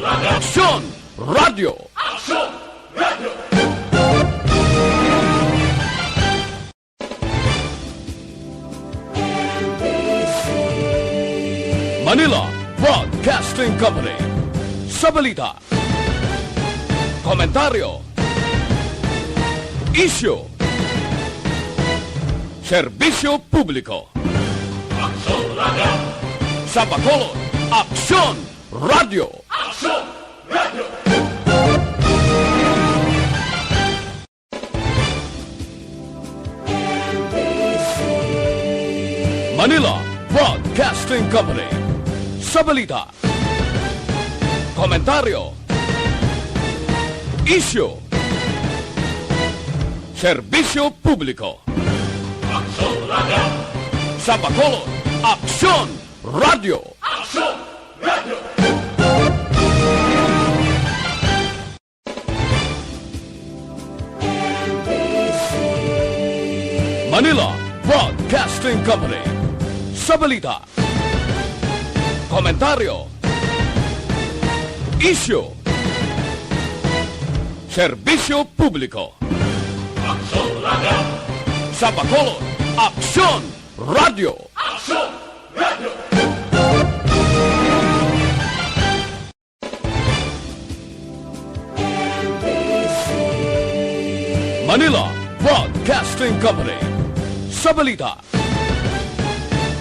Aksyon Radio! Aksyon Radio! Manila Broadcasting Company. Sa balita, komentaryo, isyu, serbisyo publiko. Aksyon Radio! Sa Bacolod, Aksyon Radio! Aksyon Radio! Manila Broadcasting Company. Sa balita, komentaryo, isyu, serbisyo publiko. Aksyon Radio! Sa Bacolod, Aksyon Radio! Aksyon Radio! Manila Broadcasting Company. Sa balita, komentaryo, isyu, serbisyo publiko. Aksyon Radio! Sa Bacolod, Aksyon Radio! Aksyon Radio! Manila Broadcasting Company. Sa balita,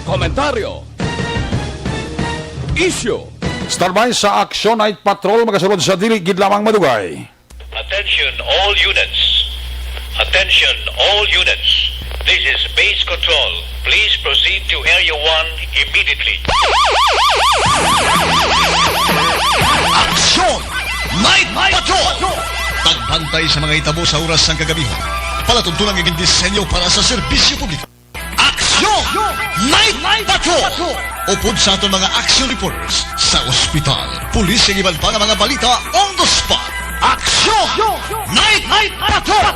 komentaryo, isyu. Standby sa Action Night Patrol magasulod sa diligid lamang madugay. Attention all units. Attention all units. This is base control. Please proceed to Area 1 immediately. Aksyon! Night Patrol! Tagbantay sa mga itabo sa oras ng kagabihan. Palatuntunan ng disenyo para sa serbisyo publiko. Aksyon! Night Patrol! Upod sa aton mga action reporters sa ospital, pulis ang iban pa ng mga balita on the spot. Aksyon! Night Patrol!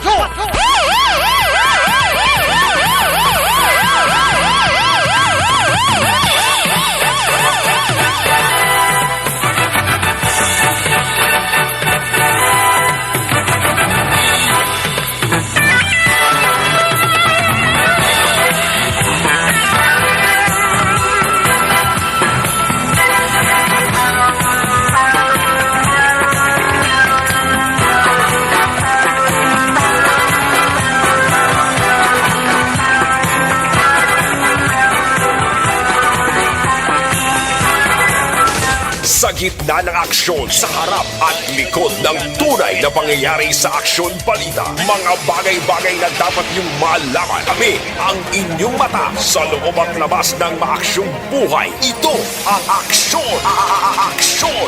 Sa gitna ng aksyon, sa harap at likod ng tunay na pangyayari sa aksyon balita, mga bagay-bagay na dapat niyong malaman. Kami ang inyong mata sa loob at labas ng maaksyong buhay. Ito ang Aksyon!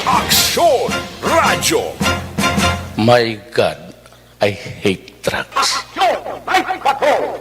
Aksyon Radio! My God, I hate drugs. Aksyon! Night Patrol!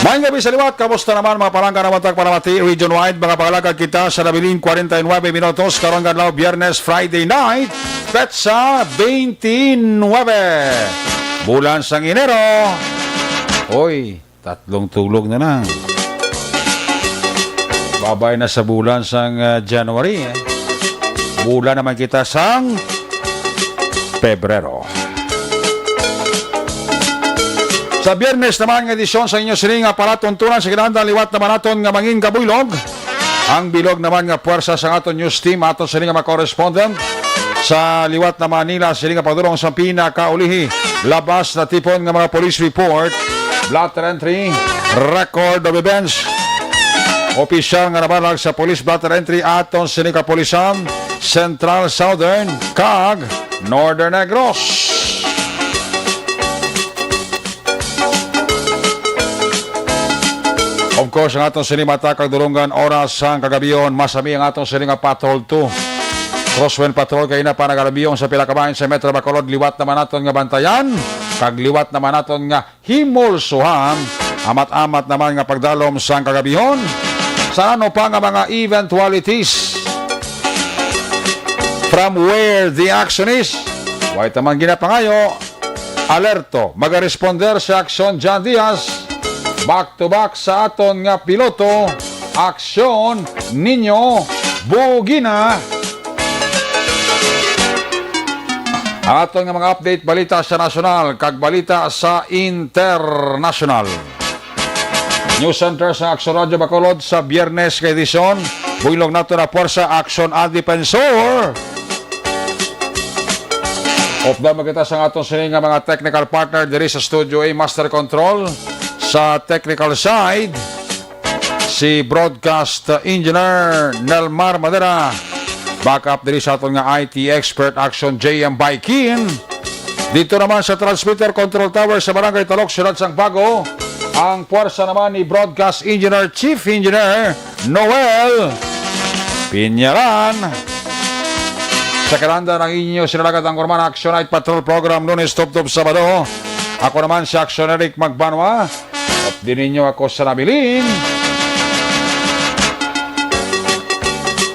Maayong gabi sa liwat, kamusta naman mga palangga na matag paramati region-wide, mga palagag kita sa labiling 49 minutos, karong adlaw, Biyernes, Friday night, petsa 29, bulan sang Enero. Oy, tatlong tulog na na. Babay na sa bulan sang January. Bulan naman kita sang Pebrero. Sa Biyernes naman ng edisyon sa inyo sining palatuntunan sa kinahanglan liwat naman naton nga mangin kabuylog. Ang bilog naman nga puwersa sa aton news team aton sining mga correspondent sa liwat na Manila sining padulong sa pinakaulihi labas na tipon nga mga police report, blotter entry, record of events. Opisyal nga nabalag sa police blotter entry aton sining kapulisan Central, Southern, kag Northern Negros. Of of course, ang atong sinimata kagdulungan oras sang kagabiyon, masami ang atong sininga Patrol 2. Crosswind Patrol kayo na pa nagalabiyon sa pilakabahin sa Metro Bacolod. Liwat naman naton nga bantayan, kagliwat naman naton nga himulsuhan, amat-amat naman nga pagdalom sang kagabiyon. Sa ano pa nga mga eventualities from where the action is. Wait naman ginapangayo, alerto, mag-responder sa aksyon John Diaz. Back to back sa aton nga piloto, aksyon ninyo, bugina. Ang aton nga mga update balita sa nasyonal, kag balita sa international. News Center sa Aksyon Radio Bacolod sa Biyernes kay edisyon. Builog nato na Puwersa Aksyon a Defensor. Opda magkita sa atong sininga mga technical partner diri sa Studio A Master Control. Sa technical side, si Broadcast Engineer Nelmar Madera. Backup diri sa atong nga IT Expert Action JM Baikin. Dito naman sa Transmitter Control Tower sa Barangay Talok, Ciudad Sangbago. Ang puwersa naman ni Broadcast Engineer Chief Engineer Noel Pinyaran. Sa kalanda ng inyo sinalagat ang Kurman Action Night Patrol Program Lunes Tub-Tub Sabado. Ako naman si Action Eric Magbanwa. At din ninyo ako sa nabilin.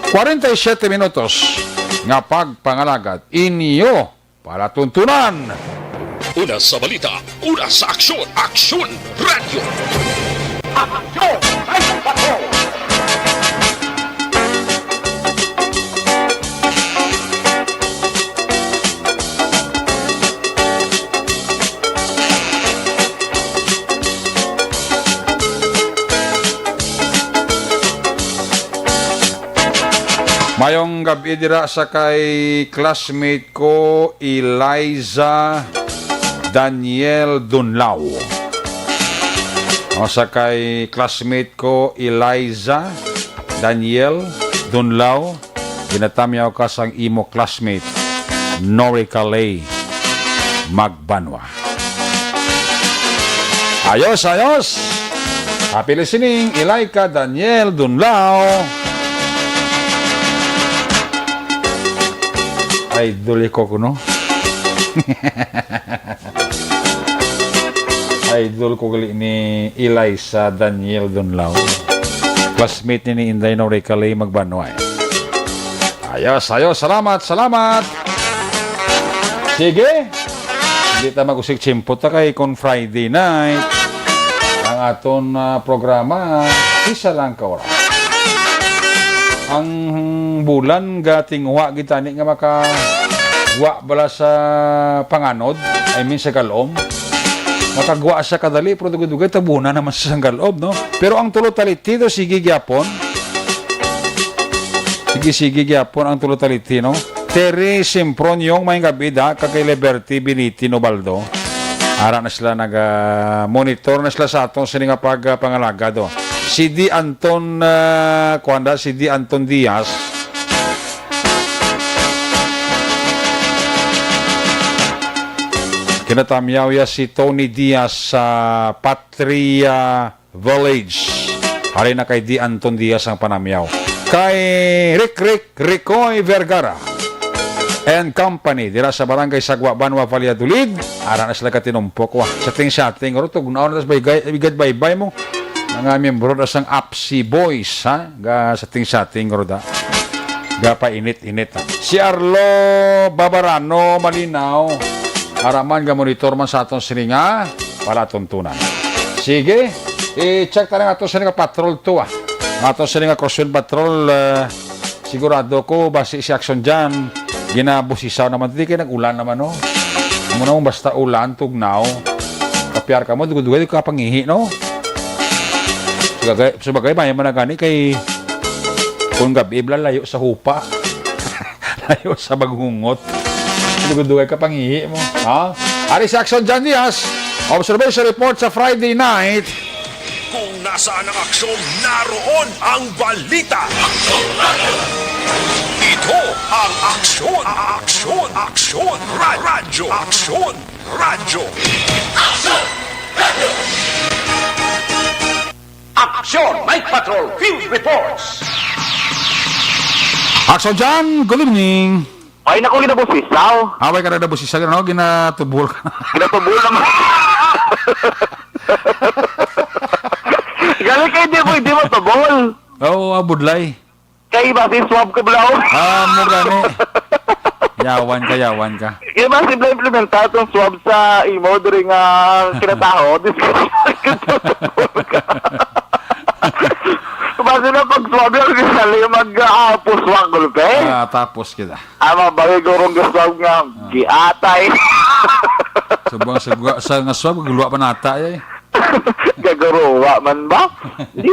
47 minutos nga pagpangalagad inyo para tuntunan. Una sa balita, una sa aksyon, Aksyon Radio. Mayong gabi dira sa kay classmate ko Eliza Daniel Dunlao. O sa kay classmate ko Eliza Daniel Dunlao, ginatamyaw ka sang imo classmate Nori Calais Magbanwa. Ayos, ayos! Happy listening, Eliza Daniel Dunlao. Idol ko kuno. Idol ko gali ni Eliza Daniel Dunlao. Classmate ni Inday Nori Calais Magbanwa. Ayos, ayos. Salamat, salamat. Sige. Hindi ta magusik chimpot ta kay kon Friday night. Ang aton programa, isa lang ka oras. Ang bulan gating wa gitani nga maka wa bala sa panganod, I mean sa kalom. Makagwa sa kadali pero dugay-dugay tabuna naman sa sanggaloob, no? Pero ang tulo talitido sige gyapon. Sige gyapon ang tulo taliti, no? Terry Simpron yung may gabida kay Liberty Beniti Nobaldo. Ara na sila nag-monitor na sila sa atong sininga pagpangalagado. Si D. Anton si D. Anton Diaz kinatamyaw ya si Tony Diaz sa Patria Village. Hari na kay D. Anton Diaz ang panamyaw. Kay Ricoy Vergara and Company dira sa Barangay Sagwa, Banwa, Valladolid. Ara na sila katinumpok wa. Setting rutog na oras bigad mo. Mga miyembro na sang Apsi Boys, ha? Ga setting roda. Ga pa init-init, ha? Si Arlo Babarano Malinaw. Araman ga monitor man sa atong sininga para tuntunan. Sige, i-check tayo nga atong sininga Patrol 2, ha? Atong sininga Crosswind Patrol, sigurado ko, basi si Action dyan, ginabusisaw naman. Hindi kayo nag-ulan naman, no? Muna mong basta ulan, tugnaw. Kapiyar ka mo, dugay-dugay ka pangihi, no? Sabagay, maya managani kay kung gabi, layo sa hupa. Layo sa bagungot. Dugay-dugay ka pangihi mo. Ha? Ari sa Action John Diaz. Observation report sa Friday night. Kung nasaan ang aksyon, naroon ang balita. Aksyon Radio. Ito ang aksyon. Aksyon Radio. Aksyon Radio. Aksyon Radio. Aksyon Night Patrol Field Reports. Action dyan, good evening. Ay, naku, ginabusisaw. Away ka na na busi sa gano'n, ginatubol ka. Ginatubol naman. Galing kayo, di mo tubol. Oo, budlay. Kaya iba, si swab ka bulaw. Mo gani. Yawan ka. Kaya ba, simple implementa itong swab sa imo during kinataho. Kasi na pag-swab yung gisali, mag-puswang gulpe. Tapos kita. Ama, bagay gurong gaswab nga, giatay. Subang sa nga swab, gulwa pa nata eh. Gagaruwa man ba? Hindi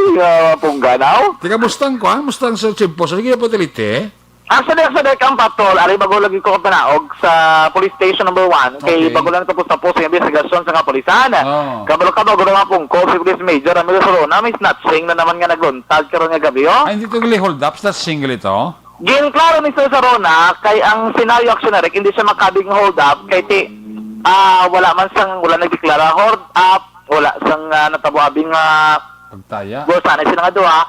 pungganaw. Tika, mustang ko, mustang sa chimpo. Sige po tilite. Actually, ang patrol, ari bago lagi ko panaog sa police station number 1. Kay Okay. bago lang tapos yung investigasyon sa kapulisan. Oh. Kabalo nga pong call si police major, ang Sorona, may snatching na naman nga nagluntad karon nga gabi, oh. Ay, hindi ito gali hold up. That's single ito. Ginklaro ni Sir Sorona, kay ang scenario actionary, hindi siya makabing hold up, kay wala nagdeklara hold up, wala sang natabuabing Pagtaya. sana sila nga duha.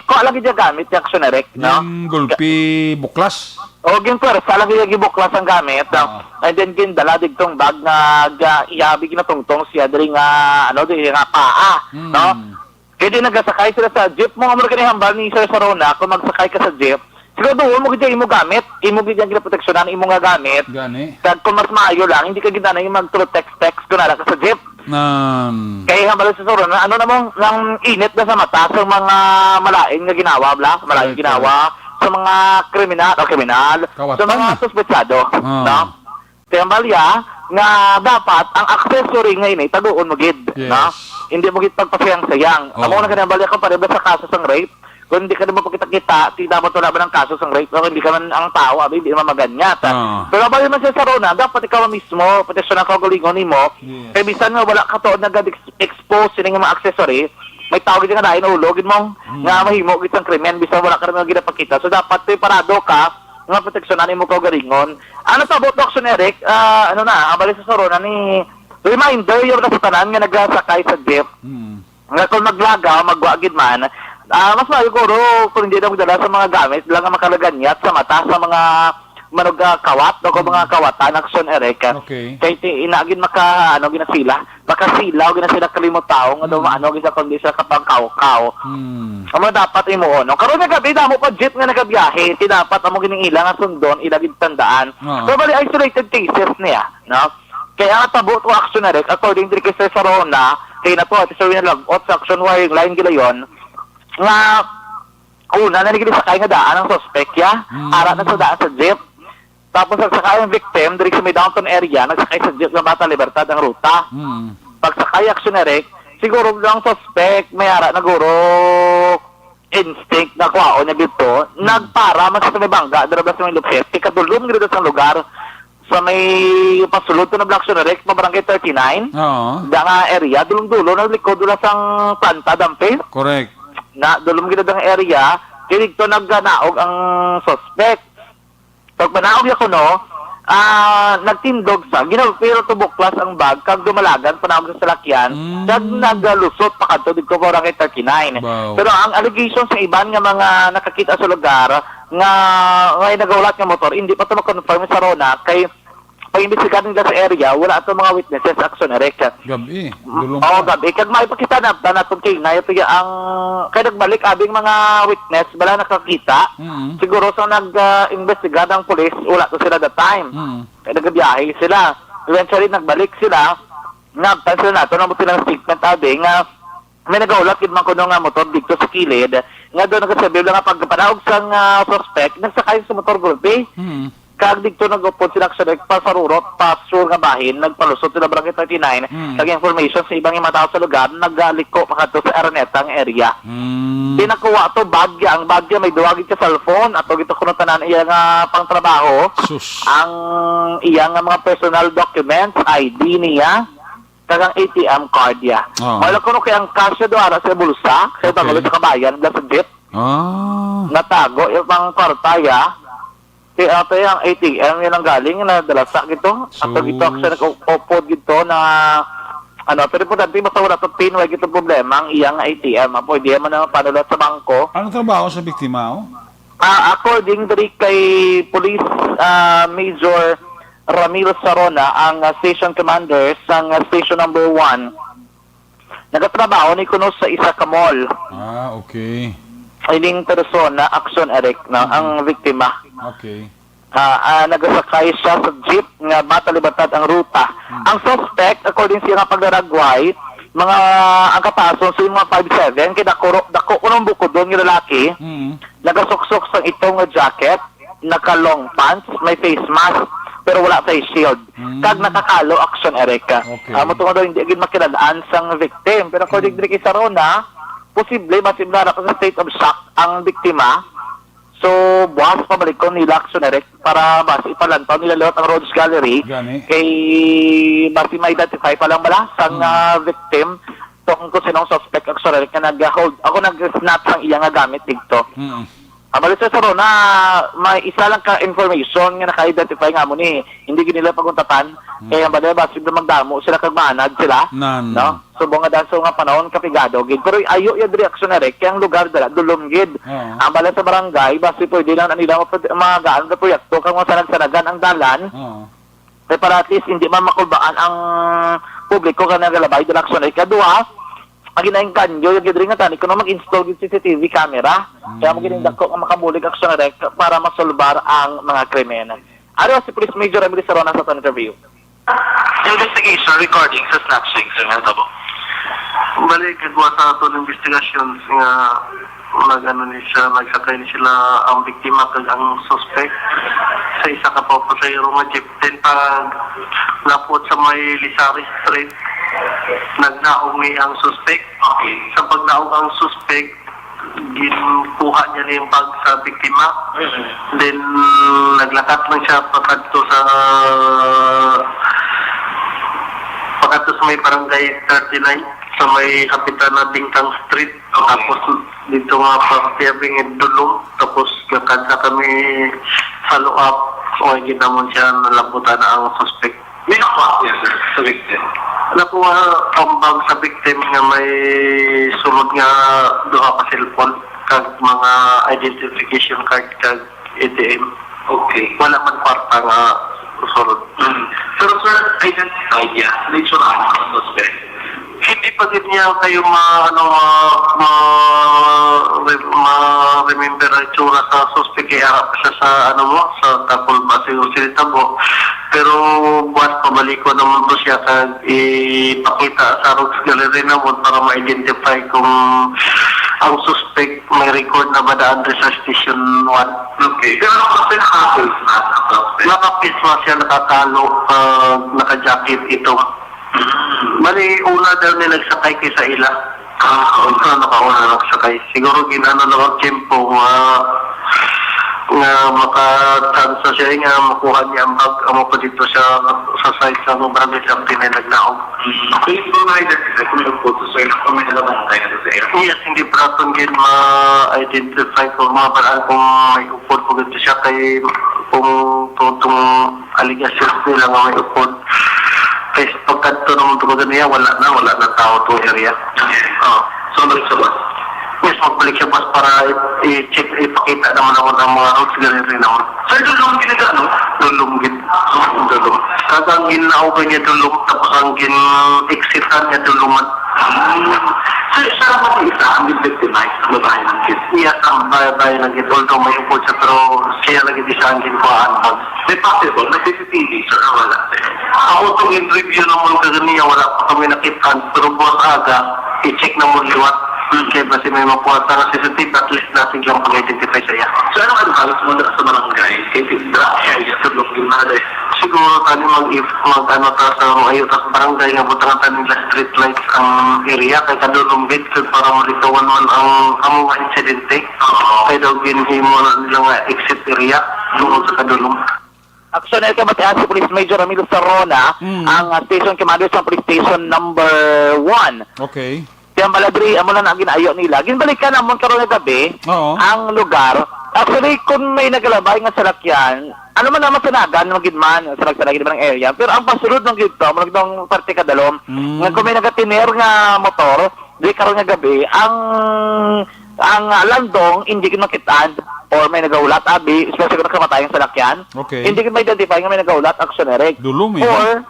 Ko lagi dyan gamit yung actionary, no? Yung gulpi buklas. O, ginpwersa lang yung gibuklas ang gamit. And then, gindala digtong bag na iabig na tungtong siya diri nga, diri nga paa. No? Kaya di nagasakay sila sa jeep. Mga mga kanihambal ni Sir Sarona, kung magsakay ka sa jeep, siguro doon mo gidya imo gamit. Imo gidya ginaproteksyonan, imo nga gamit. Gani. Kag kung mas maayo lang, hindi ka gidana yung mag-text kung nara ka sa jeep. Kaya hambal sa Sarona, namang nang init na sa mata sa mga malaing nga ginawa, malaing ginawa. Sa mga kriminal, Kawatan sa mga na. suspetsado, no? Kaya balya, nga dapat, ang accessory ngayon ay taguon mo gid, Yes. no? Hindi mo gid pagpasayang-sayang. Oh. Amo na ganyan balya ka pareha sa kaso ng rape, kung hindi ka naman pagkita-kita, di dapat wala ba ng kaso ng rape, kung hindi ka man ang tao, hindi naman maganyat. Pero balya man siya sa Rona, dapat ikaw mismo, proteksyon ang kagalingon mo, kaya bisan nga wala ka to nag-expose sila ng mga accessory, may tawag din ka na inulogin mo nga mahimo gid ang krimen bisan wala ka naman ginapakita, so dapat parado ka nga proteksyonan mo kagalingon. Ano ta about action Eric, abali sa Sorona ni reminder yung nasutanan nga nagsakay sa jeep nga kung maglaga magwagid man, mas siguro kung hindi na magdala sa mga gamit lang ang makalaganyat sa mata sa mga kawat o mga kawatan action Eric. Okay. Kaya inagin makasilaw ginasila kalimot tao nga gisa kundi sa kapangkaw-kaw. Amo dapat imo karon nga gabi damo pa jet nga nagabiyahe, ti dapat amo giningilang nga sundon ilagid tandaan. So bali isolated cases niya, no? Kaya nga tabo to action Eric according to kay Sir Sarona, kay na to at Sir Winalagot sa action wiring line gilayon nga una na nagili sakay nga daan ang suspect ya, ara na sa daan sa jeep. Tapos nagsakay ang victim, diri sa may downtown area, nagsakay sa jeep ng Bata Libertad ang ruta. Pagsakay action Eric, siguro lang suspect, may ara na guro instinct na kwao niya dito, nagpara man sa may bangga, darabas sa may lupit, ikadulong nila sa lugar, sa may pasulod to na Black Eric, mabarangay 39, da nga area, dulong-dulo, naglikod doon sang planta, dampe. Correct. Na dulong gina ang area, kinig to nagganaog ang suspect. Pag manaog ako nagtindog sa, pero to buklas ang bag, kag dumalagan, panawag sa salakyan, kag nagalusot pa kanto, dito ko barangay 39. Wow. Pero ang allegation sa iban nga mga nakakita sa lugar, nga nagawlat nga motor, hindi pa ito makonfirm sa Rona, kay pag-imbestigar nila sa area, wala ito mga witnesses, action Eric. Gabi. Dulong Gabi. Kag maipakita na natong kay na ito ang kaya nagbalik abing mga witness bala nakakita. Siguro sa nag-investigar ng police, wala to sila that time. Kaya nagbiyahe sila. Eventually nagbalik sila. Nagtansil na ito, nabot silang statement abing nga may nagaulat gid man kuno nga motor dito sa kilid. Nga doon nagsasabi lang nga pagpanahog sang suspect, nagsakay sa motor gulpi. Kag dito nagupod sila sa pasarurot, pasur nga bahin, nagpalusot sila barangay 39, kag information sa ibang mga tao sa lugar, nagaliko makato sa Araneta nga area. Pinakuha to bagya, ang bagya may duwagid sa cellphone, ato gito kuno tanan iya nga pangtrabaho, ang iya nga mga personal documents, ID niya, kag ang ATM card ya. Wala kuno kay ang cash do ara sa bulsa, kay tangalo sa kabayan, sa jeep. Natago yung pang kwarta ya. Kaya ito yung ATM, yun ang galing na dalasa gito. At ito sa nag-upod gito na pero importante basta wala to pin, wag ito problema ang iyang ATM. Apo, di man na panulot sa bangko. Anong trabaho sa biktima? Oh? According diri kay Police Major Ramiro Sarona, ang station commander sang station number 1, nagatrabaho ni kuno sa isa ka mall. Okay. Ining persona, Action Eric, na ang biktima. Okay. Nagasakay siya sa jeep nga matalibatad ang ruta. Ang suspect, according siya nga pagdaragway, mga ang kapason sa mga 5'7", kaya dako unang bukod doon yung lalaki, nagasuksok sa itong jacket, naka-long pants, may face mask, pero wala sa shield. Kag nakakalo, Action Eric. Okay. Matungod daw hindi agad makilalaan sang victim. Pero according din kay Sarona, posible masimula na sa state of shock ang biktima. So, bukas pabalik ko nila Action Eric para mas ipalantaw nila lahat ang Rhodes Gallery. Gani. Kay mas ma-identify pa lang bala sang victim kung sinong suspect Action Eric na nag-hold. Ako nag-snap ang iya nga gamit dito. Balik sa Sarona, may isa lang ka information nga naka-identify nga mo ni hindi ginila paguntatan. Kaya ang balay basig na magdamo sila kagmanad sila. No? So nga danso nga panahon kapigado gid. Pero ayo yung reaction na rin kaya ang lugar dala dulom gid. Ang balay sa barangay basi pwede lang nila magaan na proyekto kang masanag-sanagan ang dalan. Kaya para at least hindi man makulbaan ang publiko ka nagalabay dala action ay kadua. Ang ginaing kanyo, yung gidring nga tani, kung mag-install yung CCTV camera, kaya mo gining dako ang makabulig action na para masolbar ang mga krimen. Ano si Police Major Emily Sarona sa interview? Investigation recording sa snatching, sir, nga tabo. Balik, kagawa sa ito ng investigation nga nagsakay ni sila ang biktima kag ang suspect sa isa ka pasahero nga jeep. Then pag napot sa may Lisari Street, nagnaungi ang suspect. Sa pagnaong ang suspect, ginukuha niya na yung bag sa biktima. Then naglakat lang siya pagkadto sa may barangay 39 sa may hapitan na Tingtang Street. Tapos dito nga pagpiyabing dulong. Tapos kakadsa kami follow up. So ay ginamon siya nalabutan na ang suspect. May nakuha niya sa victim? Nakuha ang bag sa victim nga may sulod nga duha ka cellphone kag mga identification card kag ATM. Okay. Wala man kwarta nga sulod. Pero sir, identify niya nature ang suspect. Hindi pa din niya kayo ma-remember ang itsura sa suspect kaya harap siya sa sa tapol ba sa usilita mo. Pero buwan pabalik ko naman po siya kag ipakita sa Rhodes Gallery naman para ma-identify kung ang suspect may record na ba daan sa Station 1. Okay. Pero kasi nakapis na ang suspect? Nakapis na siya nakatalo pag naka-jacket ito. Bali, una daw nila nagsakay kay sa ila. Nakauna nagsakay. Siguro ginano lang ang tempo nga maka-chance siya nga makuha niya ang bag amo pa dito siya sa site sa mga barangay sa Tinay nagnaog. Okay, so na-identify kung nagpunto sa ila kung may nalabantay na sa ila? Yes, hindi pa itong ma-identify kung mga barang kung may upod po dito siya kay kung itong aligasyon nila nga may upod. Kasi pagkanto naman ito niya, wala na tao itong area. So, nagsabas? Yes, magbalik siya bas para i-check, ipakita naman ako ng mga Rhodes Gallery naman. Sir, dulong gina no? Dulong gin. Dulong. Kasi ang ginaugan niya dulong, tapos ang gin-exitan niya dulungan. Sir, siya naman isa ang victimize ang babae ng kid. Yes, ang babae ng kid. Although may upod siya, pero siya lagi di siya ang ginkuhaan. May possible na CCTV, sir, wala. Ako itong in-review naman kaganiya, wala pa kami nakitaan. Pero buwas aga, i-check naman liwat. Kaya kasi may makuha sa CCTV, at least natin lang pag-identify siya. So, ano ka halos mo na sa barangay? Kaya siya sa blok yung naday. Siguro tayo mag-ano ta sa mga sa barangay nga butang tayo nila street lights ang area kaya kadulong bit para malitawan man ang mga insidente. Kaya daw ginhimo na nila nga exit area doon sa kadulong. Action na kamatian si Police Major Ramiro Sarona, ang station commander sa police station number 1. Okay. Kaya maladri, amo na ginayo nila. Ginbalikan namon karon nga gabi ang lugar Actually, kung may nagalabay nga salakyan, ano man naman sanagan, magidman, salag-salagin man ang area. Pero ang pasulod ng gito, magandang parte kadalom, nga kung may nagatiner nga motor, di karon nga gabi, ang landong, hindi kin makitaan, or may nagaulat, abi, especially kung nakamatay ang salakyan, Okay. hindi kin ma-identify nga may nagaulat, actioneric. Dulom eh. Or,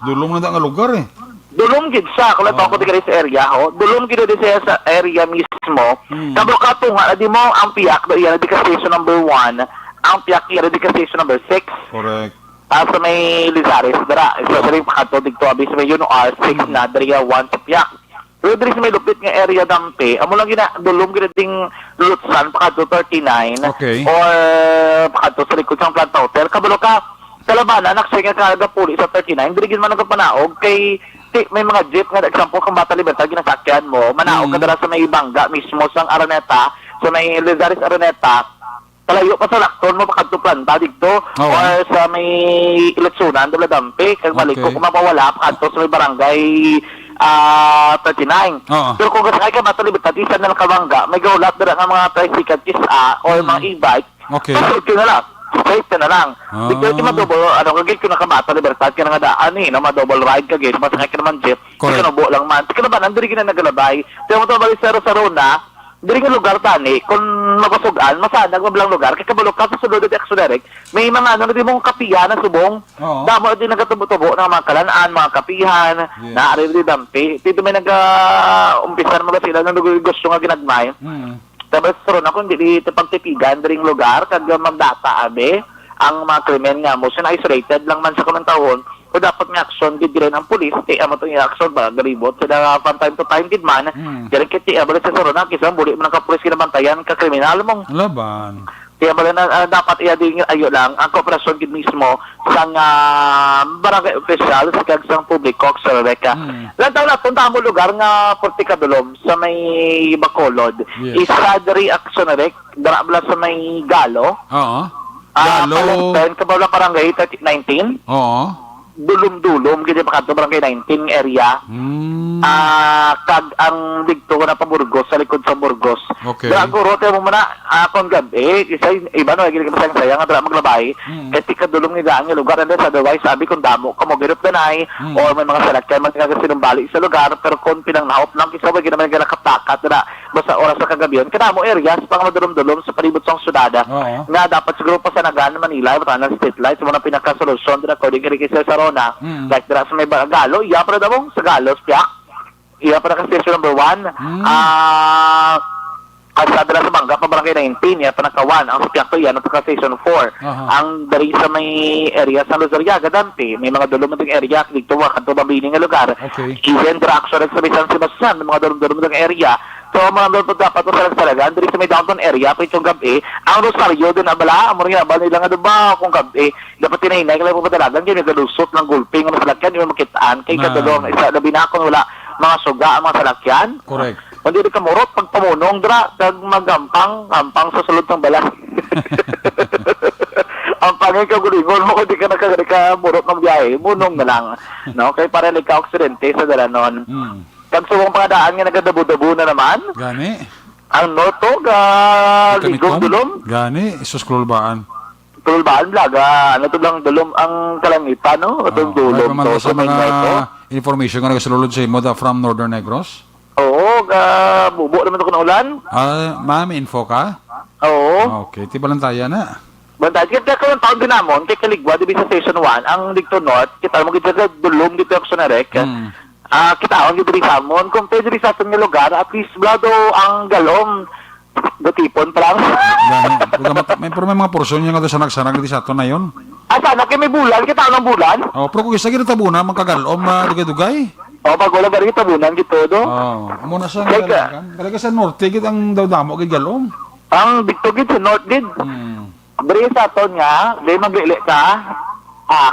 Dulom na nga lugar eh. dulong gid siya, kung lang ko di sa area ho, dulong gid di siya sa area mismo. Kablo ka tunga, di mo ang piyak do iya di ka station number 1, ang piyak iya di ka station number 6. Correct. Sa may Lizares, dara, especially pagkato dito abi sa may R6 na dariya 1 sa piyak. Pero diri sa may lupit nga area dampe, amo lang gina dulong gid ding lutsan pagkato 39 Okay. or pagkato sa likod sa Planta Hotel. Kablo ka kalabanan nagsay nga kada pulis sa 39, diri gid man nagpanaog kay may mga jeep nga example kung Bata Libertad ginasakyan mo, manaog ka dala sa may Bangga mismo sa Araneta, sa may Lizares Araneta, palayo pa sa Lacton mo pakadto Planta dito or sa may Ilatsunan dula dampe kag balik ko kung mapawala pakadto sa may barangay 39. Pero kung gasakay ka Bata Libertad isa na lang ka Bangga, may gaulat dala nga mga tricycle kisa or mga e-bike. Okay. Pasok ka na lang. Straight ka na lang. Dito yung madouble, kagay ko nakabata, Libertad ka na nga daan na madouble ride ka gate, masakay ka naman jeep, Correct. kinabuo lang man. Tika na ba, nandiri ka na nagalabay. Pero mo ito balik sa Rosarona, diri ka lugar tani, kung magpasugan, masanag mabilang lugar, kaya kabalok ka sa sulod at Exoderek, may mga ano, di mong kapihan na subong, damo din nagatubo-tubo ng mga kalanaan, mga kapihan, naari di dampi. Dito may nag-umpisa naman sila, nang gusto nga ginagmay. Tapos ron ako hindi dito pagtipigan dring lugar kag magdata abe ang mga krimen nga mo sin isolated lang man sa kumantahon o dapat nga action gid rin ang pulis ti amo to action ba garibot sila from time to time gid man diri kiti abali sa ron kisang buli man ka pulis kinabantayan ka kriminal mong Laban. kaya bala na dapat iya din ayo lang ang kooperasyon gid mismo sang barangay official sa kagsang publiko sa Rebecca. Lantaw na punta mo lugar nga Porticadulom sa may Bacolod. Yes. Isa diri actionerek dara bala sa may Galo. Oo. Galo. Palengke kabala barangay 19. Oo. Dulom-dulom gid pa kadto barangay 19 area. Kag ang digto na pa Burgos sa likod sa Burgos. Okay. Dara guro tayo mo muna kon gabi isa iba no gid ka sayang nga dara maglabay. Kay tikadulong ni daan nga lugar and sa otherwise sabi kung damo ka mo girup danay or may mga salakyan man nga sinumbali sa lugar pero kon pinang naop lang kisa wag naman nga nakatakat dara basta oras sa kagabion kadamo areas pang madulom-dulom sa palibot sa syudad nga dapat siguro pa sa Nagan Manila batanan street lights mo na pinaka-solusyon dira according kay sa Sarona like dira sa may Galo iya para damong sa Galos piak iya para ka station number 1 sa dala sa Bangga pa barangay 19 iya pa naka-1 ang piak to yan ka station 4 ang dari sa may area sa Luzariaga Dampi may mga dulom ng area dito wa kadto mabini nga lugar even traction sa may San Sebastian mga dulom ng area. So, mga lord dapat ko sa talaga, diri sa may downtown area, kung itong gabi, ang Rosario doon abala, amor nga, abala nila nga doon ba, kung gabi, dapat tinahinay, kaya po patalagan, kaya nagalusot ng gulping, ang salakyan, yung makitaan, kay kadulong, isa, labi na kung wala, mga suga, ang mga salakyan. Correct. Hindi rin kamurot, pag pamunong, dra, kag magampang sa sulod ng balas. Ang pangin ka gulingon mo, kung di ka nakamurot ng biyahe, munong na lang. No? Kaya para ka aksidente sa dalanon. Pag subong pangadaan nga nagadabo-dabo na naman. Gani. Ang noto, ligong dulom. Gani, isus kulbaan. Tulbaan blaga, ano to lang dulom ang kalangitan, no? Itong dulom to sa sa may mga ito. information nga nagasulod sa imo from Northern Negros? Oo, bubo naman ito ulan. Ma'am, info ka? Oo. Okay, tibalantaya na. Bantay, kaya kung taon din namon, kay Kaligwa, di sa Station 1, ang dito north, kita mo gito dulom dito ako sa narek. Kita ang gito sa amon, kung pwede rin sa atin nga lugar, at least blado ang galom, dutipon pa lang. May mga porsyon niya nga sa nagsanag di sa ato na yun. Sana kay may bulan, kita ang bulan. Pero kung isa gina tabuna, magkagalom na dugay-dugay. Pag wala ba rin tabunan gito, do? Muna sa ngalagan. Kalaga sa norte, git ang dawdamo, git galom. Ang dito git sa north git. Beri sa aton nga, di maglili ka,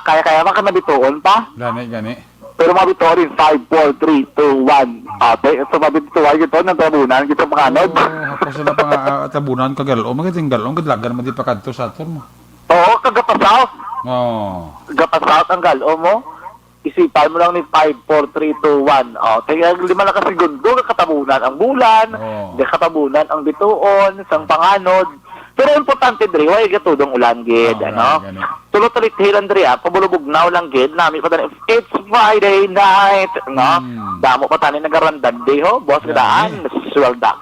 kaya-kaya ka nabituon pa. Gani. Pero mabituon rin, 5, 4, 3, 2, 1. Okay, so mabituon gito ng tabunan, gito makanod. Hapos sila pang tabunan kagalom, magiting galom, gitlagan mo di pa kadto sa aton mo. Oo, kagapasaw. Kagapasaw ang galom mo. Isipan mo lang ni 5, 4, 3, 2, 1. Kaya 5 na kasigundo, katabunan ang bulan, katabunan ang bituon, isang panganod. Pero importante diri, way gatudong ulan gid, Oh, ano? gani. Tulot talit hilan diri, pabulubugnaw lang gid, nami pa tani, it's Friday night, no? Damo pa tani nagarandag day ho, boss kadaan, sweldak.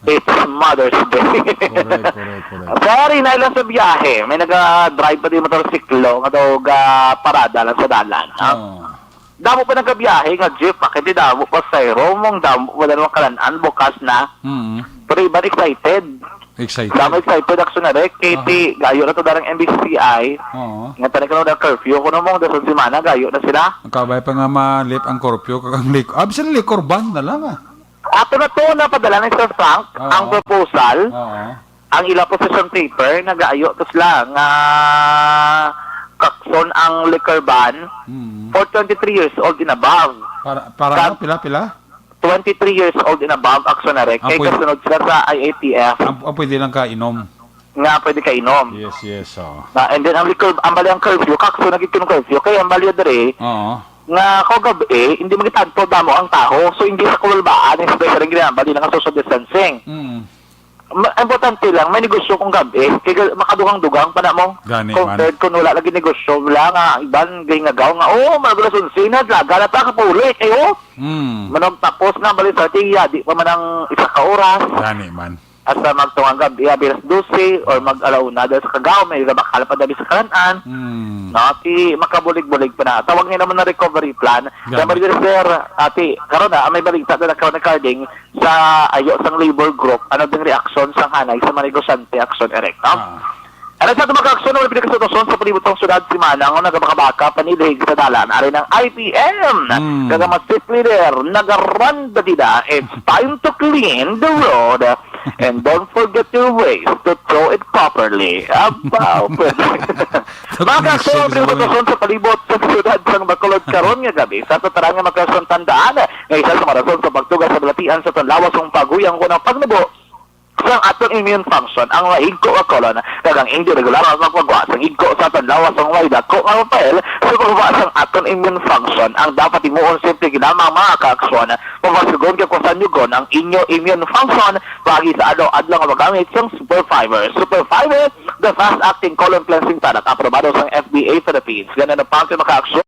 It's Mother's Day. Correct. Sorry, na ilang sa biyahe. May nag-drive pa din motorsiklo nga daw parada lang sa dalan. Ha? Oh. Damo pa nagkabiyahe nga jeep, hindi damo pa sa Romong, damo pa dalawang kalanaan, bukas na. Pero iba excited. Excited. Damo excited ako na rin. Katie, gayo na to darang MBCI. Oo. Nga tanay ka na curfew. Kung namang dasal si Mana, gayo na sila. Ang kabay pa nga malip ang korpyo kakang lik. Bisan likorban na lang ah. Ato na to, napadala ni Sir Frank, Oo. ang proposal. Oo. Ang ilang position paper, nag-aayo to sila nga kakson ang liquor ban for 23 years old and above. Para ano, pila? 23 years old and above, aksyon na rin. Kaya pwede- kasunod sila sa IATF Ang pwede lang kainom. nga pwede ka inom. Yes. Oh. And then ang liquor, ang bali ang curfew, kakson naging kinong curfew. Kaya ang bali dere, Oo. nga kagabi, hindi magitanto damo ang taho. So hindi sa kulbaan, especially rin ginambali ng social distancing. Importante lang, may negosyo kung gabi, kaya makadugang-dugang pa na mo. Gani, Compared kung wala lagi negosyo, wala nga, iban, gay-ngagaw nga, malagulas unsinad, laga na ta, kapulik, manog tapos na, balik sa tiya, di pa man ang isa ka oras, Gani man. asa magtungang gabi, bilas 12, or mag-alauna dahil sa kagaw, may bakal pa dabi sa kalanaan, no, ti makabulig-bulig pa na. Tawag niya naman na recovery plan. Gani. Sabi rin, sir, ati, karon na, may balita na nagkaroon ng carding sa ayo sang labor group, ano din reaksyon sang hanay sa mga negosyante aksyon erect, no? Ano sa itong mga-aksyon na pinagkasutoson sa palibutang syudad si Manang o nagabaka panilig sa dalan ari ng IPM. Kagamasip leader, nagaranda dida, it's time to clean the road and don't forget your ways to throw it properly. About mga ka-aksyon na pinagkasutoson sa palibot sa syudad sang Bacolod karon nga gabi sa tatarang nga magkasyon tandaan nga isa sa marason sa pagtugas sa balatian sa tanlawas ng paguyang ko ng pagnubo sang atong immune function ang mahigko a kolon kagang hindi regular ang pagwagwa sang higko sa tanlawas ang way dako ang papel sa pagwagwa sang atong immune function ang dapat imuon simple ginamang mga kaaksyon pamasugon kay kusan yugon ang inyo immune function pagi sa adlaw nga magamit sang Super Fiber, the fast acting colon cleansing product aprobado sang FDA Philippines. Ganun ang pangkin makaaksyon.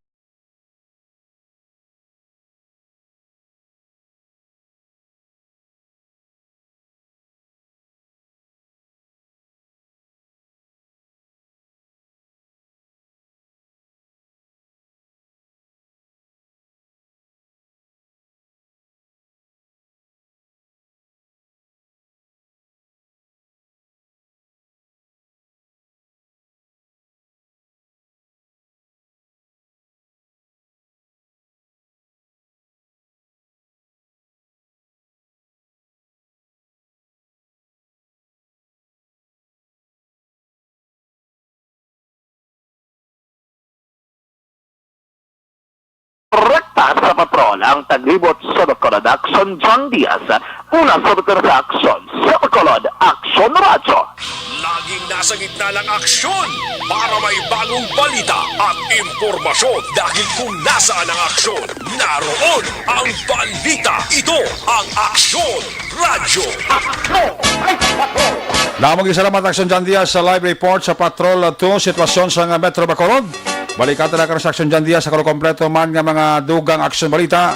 Rekta sa patrol ang taglibot sa Bacolod Action John Diaz. Una sa Action sa Bacolod Action Radyo. Laging nasa gitna ng aksyon para may bagong balita at impormasyon. Dahil kung nasaan ang aksyon, naroon ang balita. Ito ang Aksyon Radyo. Lamang salamat Action John Diaz sa live report sa Patrol 2, sitwasyon sa Metro Bacolod. Balikatan na karon sa Action John Diaz sa kompleto man nga mga dugang aksyon balita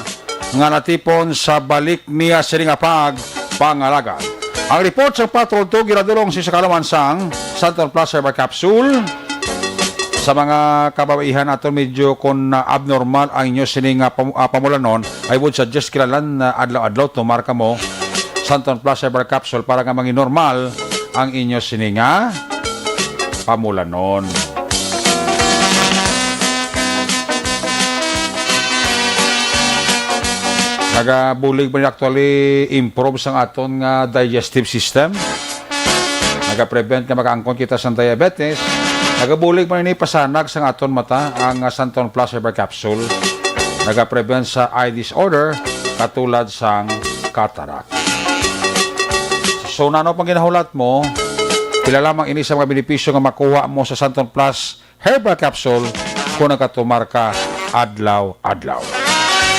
nga natipon sa balik niya siringapag pangalagan. Ang report sa Patrol 2 giradulong si Sakalaman sang Santon Plus Herbal Capsule. Sa mga kababaihan ato medyo kung abnormal ang inyo sining pamulanon, I would suggest kilalan na adlaw-adlaw tumarka mo Santon Plus Herbal Capsule para nga maging normal ang inyo sininga pamulanon. Nagabulig ba actually improve sang aton nga digestive system. Nagaprevent nga makaangkon kita sa diabetes. Nagabulig man ni pasanag sang aton mata ang Santon Plus Herbal Capsule. Nagaprevent sa eye disorder katulad sang cataract. So nano pang ginahulat mo, pila lamang ini sa mga benepisyo nga makuha mo sa Santon Plus Herbal Capsule kung nakatumar ka adlaw-adlaw.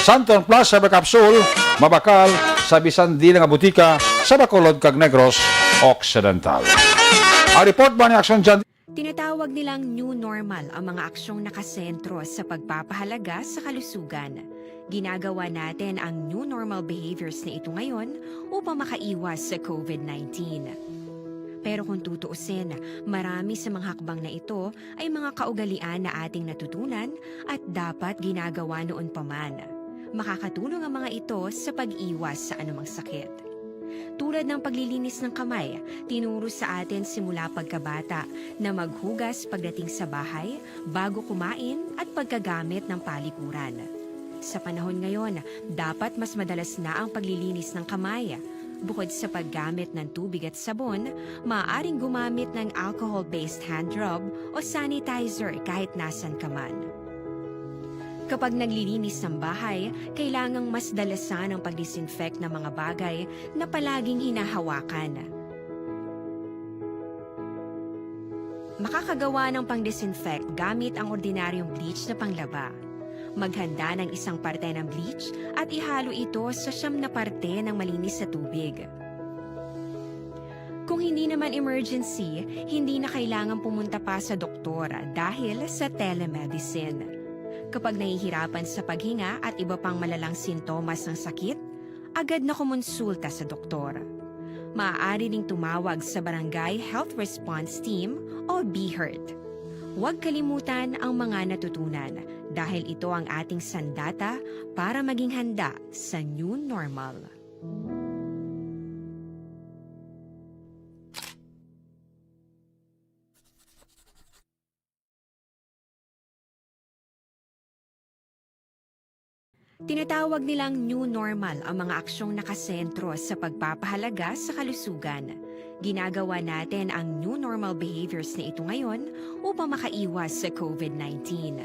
Santon Plus Herbal Capsule, mabakal sa bisan di nga butika sa Bacolod kag Negros Occidental. Ang report ba ni Action dyan? Tinatawag nilang new normal ang mga aksyong nakasentro sa pagpapahalaga sa kalusugan. Ginagawa natin ang new normal behaviors na ito ngayon upang makaiwas sa COVID-19. Pero kung tutuusin, marami sa mga hakbang na ito ay mga kaugalian na ating natutunan at dapat ginagawa noon pa man. Makakatulong ang mga ito sa pag-iwas sa anumang sakit. Tulad ng paglilinis ng kamay, tinuro sa atin simula pagkabata na maghugas pagdating sa bahay, bago kumain at pagkagamit ng palikuran. Sa panahon ngayon, dapat mas madalas na ang paglilinis ng kamay. Bukod sa paggamit ng tubig at sabon, maaaring gumamit ng alcohol-based hand rub o sanitizer kahit nasan ka man. Kapag naglilinis ng bahay, kailangang mas dalasan ang pag-disinfect ng mga bagay na palaging hinahawakan. Makakagawa ng pang-disinfect gamit ang ordinaryong bleach na panglaba. Maghanda ng isang parte ng bleach at ihalo ito sa 9 na parte ng malinis na tubig. Kung hindi naman emergency, hindi na kailangan pumunta pa sa doktor dahil sa telemedicine. Kapag nahihirapan sa paghinga at iba pang malalang sintomas ng sakit, agad na kumonsulta sa doktor. Maaari ring tumawag sa Barangay Health Response Team o BHERT. Huwag kalimutan ang mga natutunan dahil ito ang ating sandata para maging handa sa new normal. Tinatawag nilang new normal ang mga aksyong nakasentro sa pagpapahalaga sa kalusugan. Ginagawa natin ang new normal behaviors na ito ngayon upang makaiwas sa COVID-19.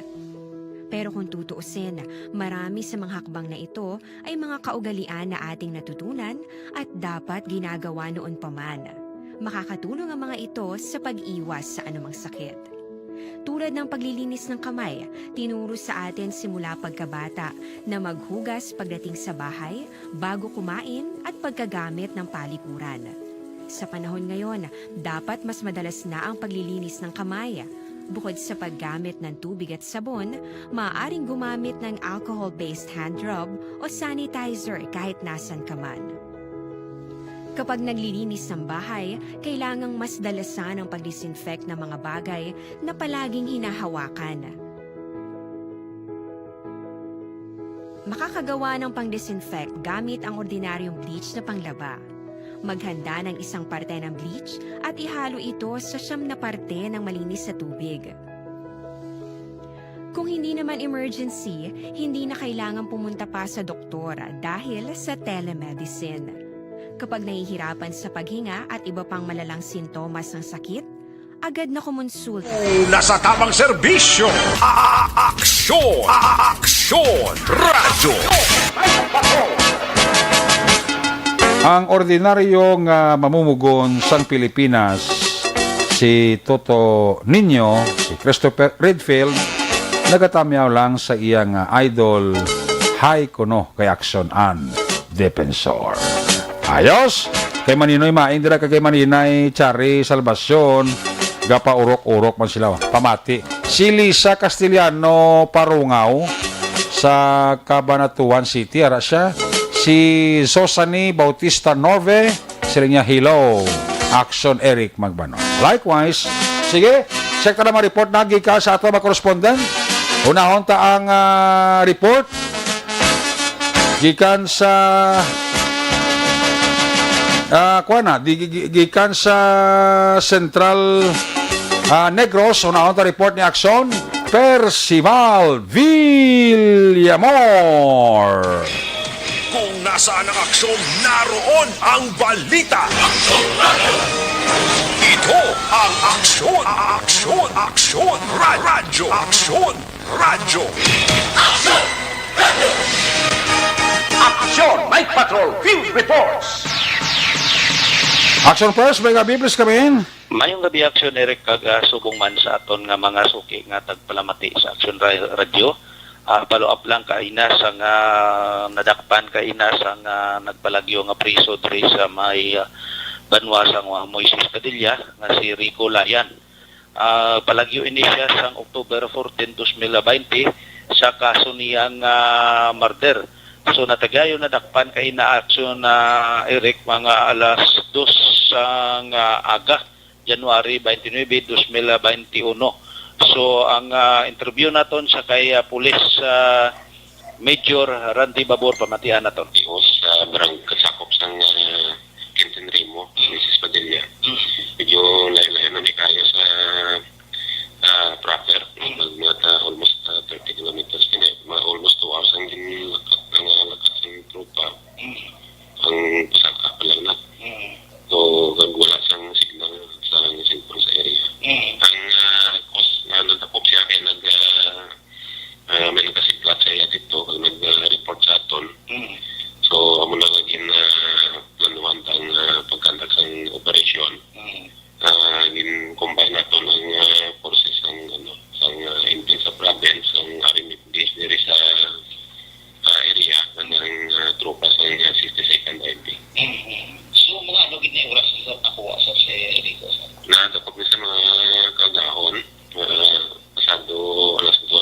Pero kung tutuusin, marami sa mga hakbang na ito ay mga kaugalian na ating natutunan at dapat ginagawa noon pa man. Makakatulong ang mga ito sa pag-iwas sa anumang sakit. Tulad ng paglilinis ng kamay, tinuro sa atin simula pagkabata na maghugas pagdating sa bahay, bago kumain at pagkagamit ng palikuran. Sa panahon ngayon, dapat mas madalas na ang paglilinis ng kamay. Bukod sa paggamit ng tubig at sabon, maaaring gumamit ng alcohol-based hand rub o sanitizer kahit nasan ka man. Kapag naglilinis ng bahay, kailangang mas dalasan ang pag-disinfect ng mga bagay na palaging hinahawakan. Makakagawa ng pang-disinfect gamit ang ordinaryong bleach na panglaba. Maghanda ng isang parte ng bleach at ihalo ito sa 9 na parte ng malinis na tubig. Kung hindi naman emergency, hindi na kailangan pumunta pa sa doktor dahil sa telemedicine. Kapag nahihirapan sa paghinga at iba pang malalang sintomas ng sakit, agad na kumonsulta. Nasa tamang serbisyo. Aksyon! Aksyon! Radyo! Ang ordinaryong mamumugon sa Pilipinas, si Toto Niño, si Christopher Redfield, nagatamyaw lang sa iyang idol, Hay Kuno kay Action and Defensor. Ayos! Kay Maninoy maindira kay Maninay Chari Salvacion, gapa urok-urok man sila, pamati. Si Lisa Castellano Parungaw sa Cabanatuan City, ara siya. Si Sosani Bautista Norve, sila niya hello, Action Eric Magbanon. Likewise, sige, check na naman report na gika sa ato mga correspondent. Unahon ta ang report gikan sa gikan sa Central Negros. Unahon ta report ni Action Percival Villamor. Kung nasaan ang aksyon, naroon ang balita. Ito ang Aksyon! Aksyon! Aksyon! Radyo! Aksyon! Radyo! Aksyon! Night Patrol Field Reports! Action First, may gabiblis kami. Mayong gabi Action Eric kag subong man sa aton nga mga suki nga tagpalamati sa Action Radio. Follow up lang kaina sa nga nadakpan kaina sa nga nagbalagyo nga priso diri sa may banwa sang Moises Padilla nga si Rico Layan. Palagyo ini siya sang October 14, 2020 sa kaso niyang murder. So natagayo na dakpan kay na aksyon na Eric mga alas 2 sang aga, January 29, 2021. So ang interview naton sa kay pulis Major Randy Babor pamatian naton. Sa barang kasakop sang Quintin Rimo, Mrs. Padilla. Medyo layo-layo na may kayo sa proper. Almost 30 kilometers. Almost 2 hours ang lakat ng trupa. Ang pasaka pa lang na. So, wala sang signal sa cellphone sa area. Ang cause na natapop siya kaya may nagkasiglat sa iya dito kung nag-report sa aton. So, amo na laging planuhan ang pagkandak ng operasyon. Combine nato ng forces ng intel sa province, ang RMF base diri sa area ng tropa sa 62nd IP. So, mga ano gini oras sa ako sa si Rico? Natapos sa mga kagahon, pasado alas 2.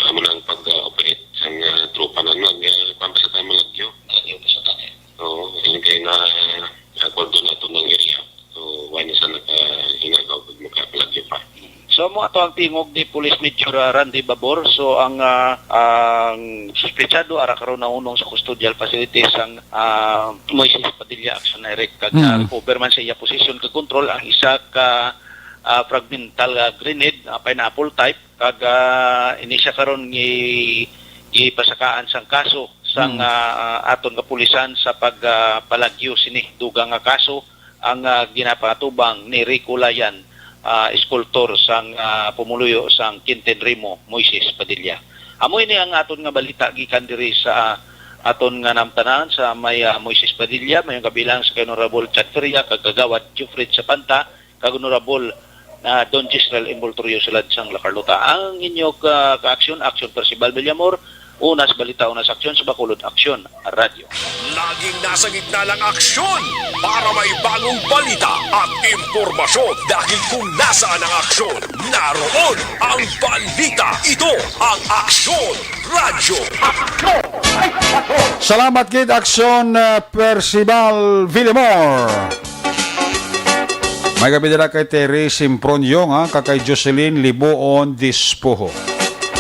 Amo nang pag-operate sa tropa na nagpapasa tayo malagyo. Malagyo pa sa tayo. Oo, hindi kayo na cordon nato ng area. So, why na sa nakahinagaw pag makapalagyo pa. So mo ato ang tingog ni Police Major Randy Babor. So ang suspetsado ara karon na unong sa custodial facilities ang Moises Padilla Action Eric kag recover man sa iya position kag control ang isa ka fragmental grenade pineapple type kag ini siya karon gipasakaan sang kaso sang aton kapulisan sa pagpalagyo sini dugang nga kaso ang ginapatubang ni Rico Layan, eskultor sang pumuluyo sang Quintin Rimo, Moises Padilla. Amo ini ang aton nga balita gikan diri sa aton nga namtanan sa may Moises Padilla, may kabilang sa Honorable Chad Feria, kag kagawad Jufred Sapanta, kag Honorable Don Gisrael Emboltorio sulad sang La Carlota. Ang inyo ka-aksyon, Aksyon Percival Villamor, unas balita, unas aksyon sa Bacolod Aksyon Radio. Laging nasa gitna ng aksyon para may bagong balita at impormasyon dahil kung nasaan ang aksyon, naroon ang balita. Ito ang Aksyon Radio. Salamat kid Aksyon Percival Villamor. May gabi nila kay Terry Simpronyong, kakay Jocelyn Libuon Dispuho.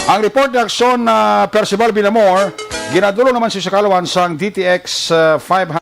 Ang report ni Aksyon Percival Villamor, ginadulo naman si Sakalawan sang DTX 500.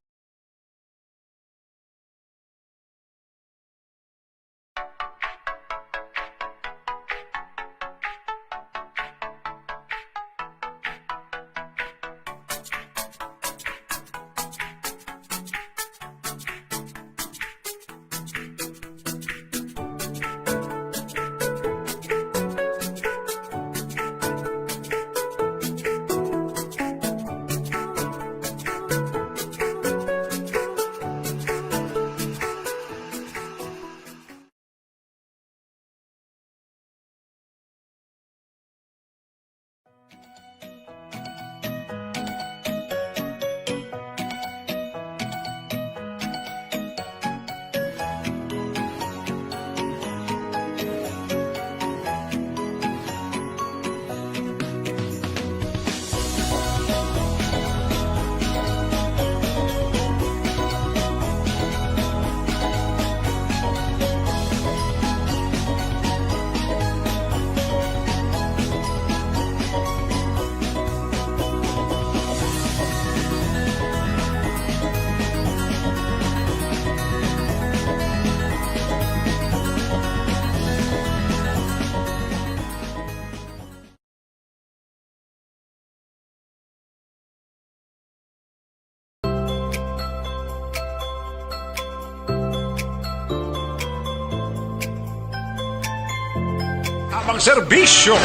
Tamang serbisyo.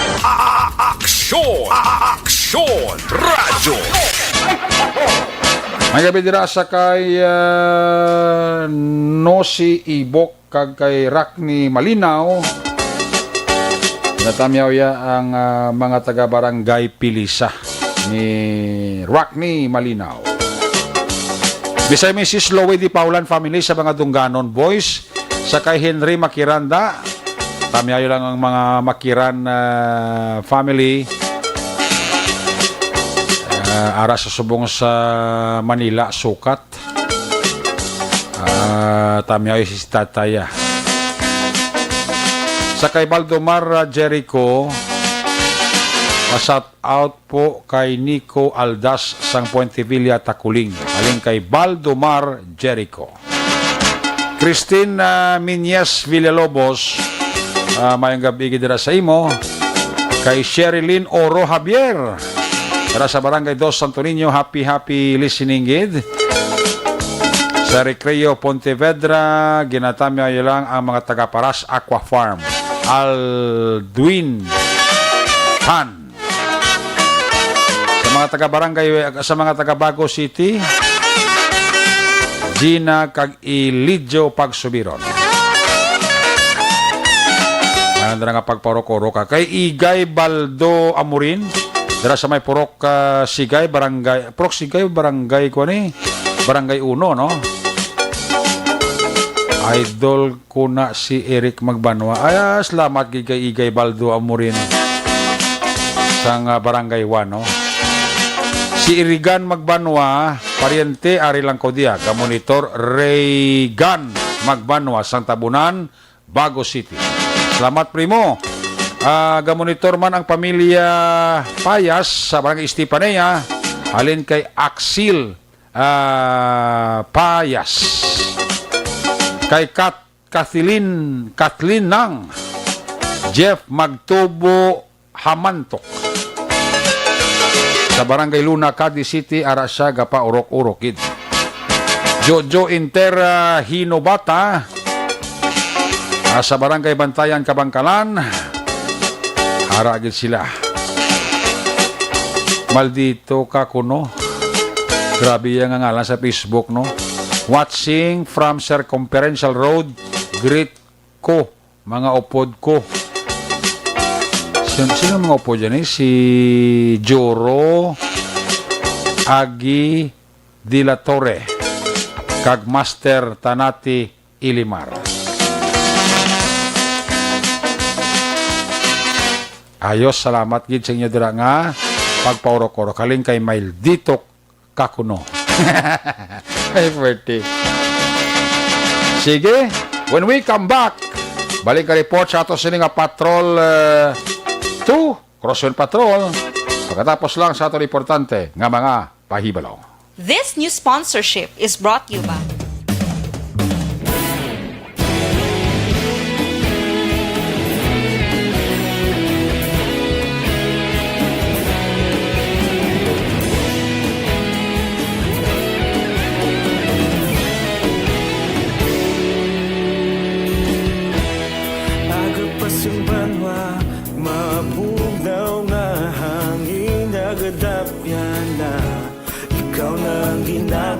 Aksyon Radio. May gabi dira sa kay Nosi Ibok kag kay Rakni Malinaw. Natamyaw ya ang mga taga-barangay Pilisa ni Rakni Malinaw. Bisay Mrs. Lowe Di Paulan family sa mga Dungganon boys, sa kay Henry Makiranda, tamiayo lang ang mga Makiran family, ara sa subong sa Manila sukat, tamiayo si Tataya. Sa kay Baldomar Jericho, shout out po kay Nico Aldas sang Puente Villa Takuling, aling kay Baldomar Jericho. Christine Minyes Villalobos, mayang gabi dira sa imo. Kay Sherilyn Oro Javier, dira sa Barangay 2 Santo Niño, happy listening gid. Sa Recreo Pontevedra, ginatamya lang ang mga taga-Paras Aqua Farm, Aldwin Han. Sa mga taga Bago City, Gina kag Ilidjo Pagsubiron. Manandra nga pagparokoro ka kay Igay Baldo Amurin, dira sa may Purok Sigay Barangay, Purok Sigay Barangay ko ni Barangay 1, no? Idol ko na si Eric Magbanwa. Ay, salamat kay Igay Baldo Amurin sang Barangay 1, no? Si Irigan Magbanwa, pariente ari lang ko diya, ka-monitor Raygan Magbanwa, sang Tabunan, Bago City. Salamat primo. Ga-monitor man ang pamilya Payas sa Barangay Estepanea, alin kay Axil Payas. Kay Kathleen Nang, Jeff Magtubo Hamantok. Sa Barangay Luna, Cadiz City, arasya gapa urok-urokid. Jojo Intera Hinobata, sa Barangay Bantayan, Kabangkalan, haragid sila. Maldito ka kuno. Grabe yung ngalan sa Facebook, no? Watching from Circumferential Road, greet ko, mga upod ko. Sino mga upo dyan eh? Si Joro Agi de la Torre kag Master Tanati Ilimar. Ayos, salamat gid sa inyo dira nga pagpauro-koro kaling kay Maldito Kakuno. Ay, birthday. Sige, when we come back, balik ka report sa ato sini nga Patrol 2, Crosswind Patrol. Pagkatapos lang sa ato importante nga mga pahibalaw. This new sponsorship is brought to you by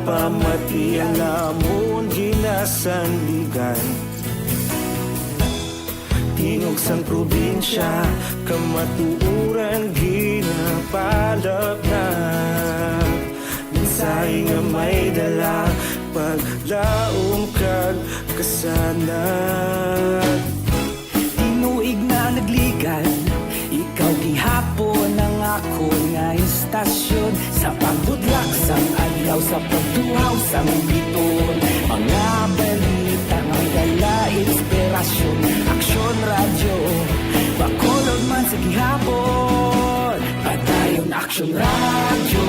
pamati ang namon ginasandigan. Tingog sang probinsya, kamatuuran ginapalap na. Minsay nga may dala, paglaom kag kasanag. Tinuig na nagligan, ikaw gihapon ang ako nga istasyon. Sa pagbudlak sang adlaw, sa pagtuhaw sang biton. Mga balita nga dala inspirasyon. Aksyon radyo, bakolod man sa gihapon. Padayon Aksyon radyo,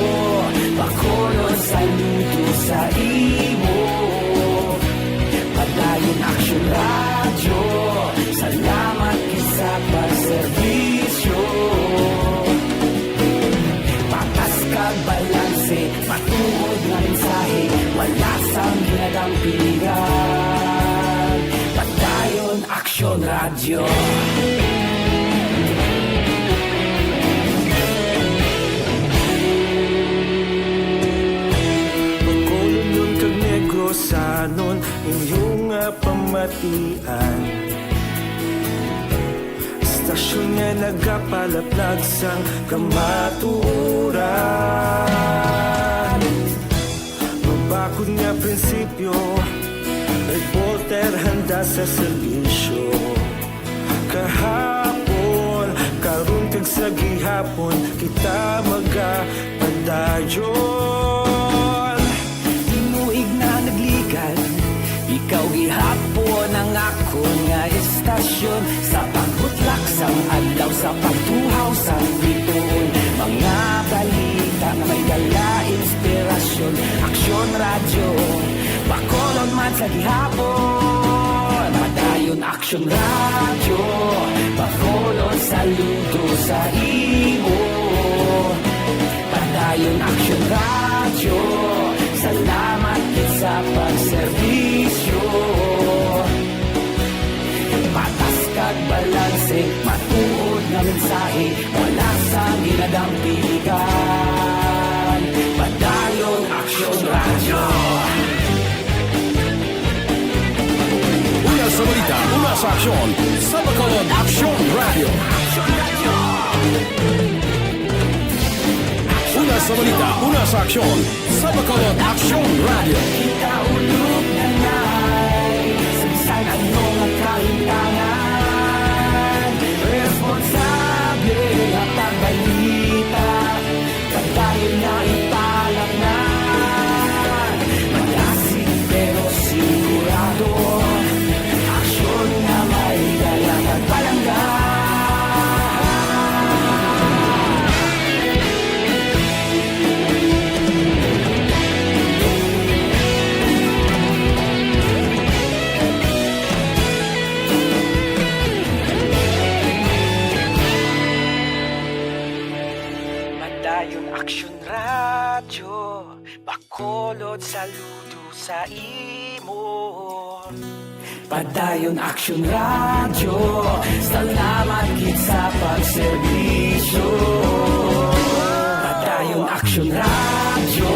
bakolod sa luto sa imo. Padayon Aksyon radyo, salamat kisa pagserbisyo. Patas kag balanse, matuod nga mensahe, wala sang ginadampingan. Padayon Aksyon radyo. Pagkulunod kag negosanon, inyong pamatian. Istasyon nga nagapalaplag sang kamaturan. bakod nga prinsipyo, reporter handa sa serbisyo. Kahapon, karon kag sa gihapon, kita magapadayon. Tinuig na naglikad, ikaw gihapon ang ako nga estasyon. Sa pagbutlak sang adlaw, sa pagtuhaw sang bituon, mga balita na may dala inspirasyon. Aksyon radyo, bakolon man sa gihapon. Madayon aksyon radyo, bakolon saludo sa imo. Padayon aksyon radyo, salamat kit sa pagserbisyo. Patas kag balanse, matuod nga mensahe, wala sang ginadampigan. Padayon aksyon radyo. Una sa balita, una sa aksyon. Sa Bacolod, Aksyon Radio. Una sa balita, una sa aksyon. Sa Bacolod, Aksyon Radio. Kita ulog na na'y sagsay ang mga kahintangan. Responsable at ang balita, pagdayon na ipalang na. Malasig pero sigurado, aksyon na may dalang at palangga. Madayon aksyon radyo, bakolod saludo sa imo. Padayon aksyon radyo, salamat kit sa pagserbisyo. Padayon aksyon radyo,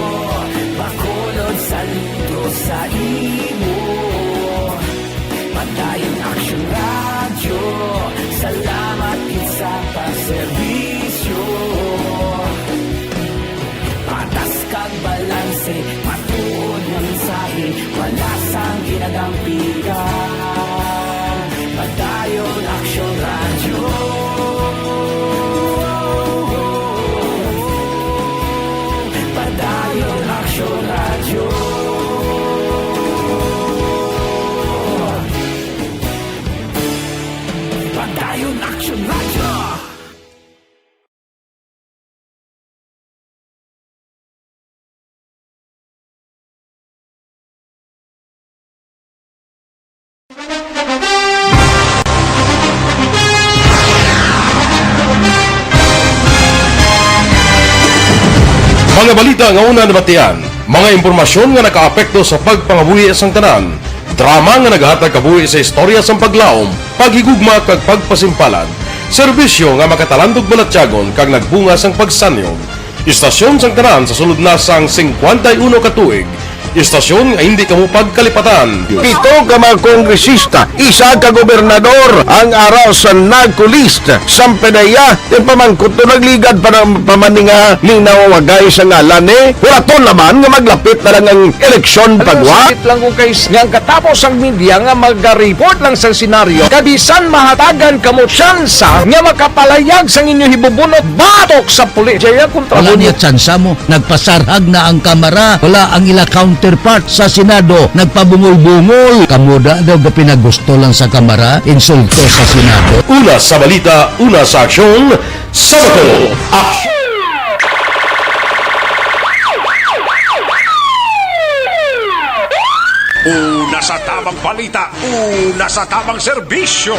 bakolod saludo sa imo. Padayon aksyon radyo, salamat kit sa pagserbisyo. Patas kag balanse, matuod nga mensahe, wala sang ginadampigan. Padayon aksyon radyo. Padayon aksyon radyo. Padayon aksyon radyo. Mga balita nga una nabatian, mga impormasyon nga nakaapekto sa pagpangabuhi sang tanan, drama nga naghatag kabuhi sa istorya sang paglaom, paghigugma kag pagpasimpalan, serbisyo nga makatalandog balatyagon kag nagbunga sang pagsanyog, istasyon sang tanan sa sulod na sang 51 ka tuig, istasyon nga hindi kamo pagkalipatan. 7 ka mga kongresista, 1 ka gobernador ang araw sa nagkulist sa pedaya yung pamangkot to nagligad para pamaninga linaw wagay sa ngalan wala naman nga maglapit na lang ang eleksyon pagwa. Sakit lang kung kays nga katapos ang media nga mag-report lang sa senaryo kabisan mahatagan kamo tsansa nga makapalayag sa inyo hibubunot batok sa pulis. Jaya kontra wala niya tsansa mo, nagpasarhag na ang kamara, wala ang ila counterpart sa Senado, nagpabungol-bungol. Kamuda daw ga pinagusto lang sa kamara, insulto sa Senado. Una sa balita, una sa aksyon, sa Bacolod, Aksyon! Una sa tamang balita, una sa tamang serbisyo.